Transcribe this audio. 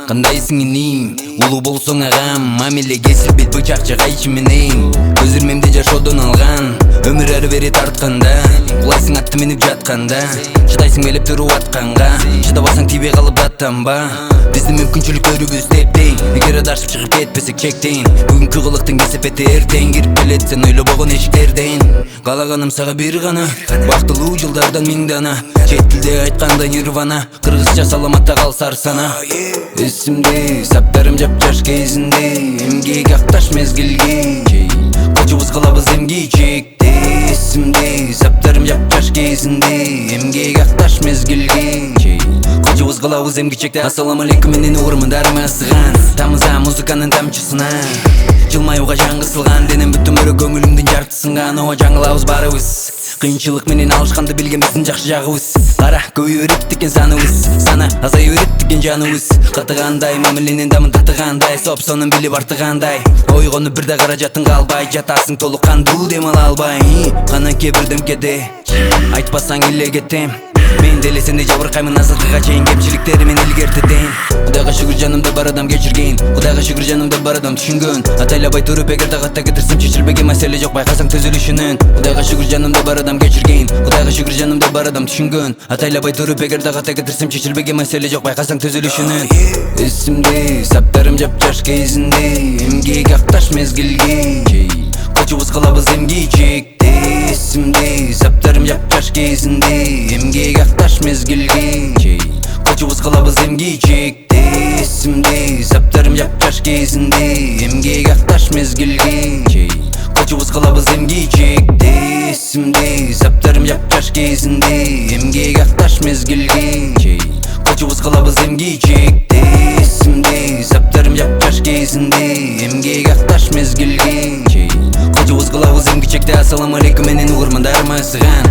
Кандайсың иним, улуу болсоң агам, мамиле кесилбейт бычак жагайчы менен. Көз ирмемде жашоодон алган, өмүр ары бери тартканда, кулайсың атты минип жатканда, чыдайсың белеп туруп атканга, чыдабасаң тийбей калып даттанба. Биздин мүмкүнчүлүктөрүбүз тептейн, эгер адашып чыгып кетпесек чектейн. Бүгүнкү кылыктын кесепети эртең кирип келет сен ойлобогон эшиктерден. Каалаганым сага бир гана, бактылуу жылдардан миң дана, чет тилде айтканда нирвана, кыргызча саламатта кал сарсана. Эсимде саптарым жапжаш кезинде, эмгек акташ мезгилге кочубуз кылабыз эмгичекте. Эсимде саптарым жапжаш кезинде, эмгек акташ мезгилге кочубуз кылабыз эмгичекте. Ассаламу алейкум, менин угурмандарыма ысыган тамыза музыканын тамчысына, жылмаюуга жан кысылган денем бүттүм өрө көңүлүмдүн жартысынган. Ооба жаңылабыз баарыбыз, кыйынчылык менен алышканды билген биздин жакшы жагыбыз. Кара көбөйө берет экен саныбыз, сана азая берет экен жаныбыз. Катыгандай мамиленин дамын татыгандай, сопсонун билип артыгандай, ойгонуп бирде каражатың калбай, жатасың толук кандуу дем ала албай. Канакке бирдемкеде айтпасаң эле кетем, мен деле сендей жабыркаймын азыркыга чейин, кемчиликтери мен илгертеден. Кудайга шүгүр жанымда бар адам кечирген, Кудайга шүгүр жанымда бар адам түшүнгөн. Атайлабай туруп эгер дагы кетирсем чечилбеген маселе жок, байкасаң түзүлүшүнүн. Кудайга шүгүр жанымда бар адам кечирген, Кудайга шүгүр жанымда бар адам түшүнгөн. Атайлабай туруп эгер дагы кетирсем чечилбеген маселе жок, байкасаң түзүлүшүнүн. Эсимде саптарым жапжаш кезинде, эмгек акташ мезгилге кочубуз кылабыз эмгичекте. Эсимде саптарым жапжаш кезинде, эмгек акташ мезгилге кочубуз кылабыз эмгичекте. Эсимде саптарым жапжаш кезинде, эмгек акташ мезгилге кочубуз кылабыз эмгичекте. Эсимде саптарым жапжаш кезинде, эмгек акташ мезгилге кочубуз кылабыз эмгичекте. Эсимде саптарым жапжаш кезинде, эмгек акташ мезгилге кочубуз кылабыз эмгичекте. Ассаламу алейкум, менин угурмандарыма ысыган.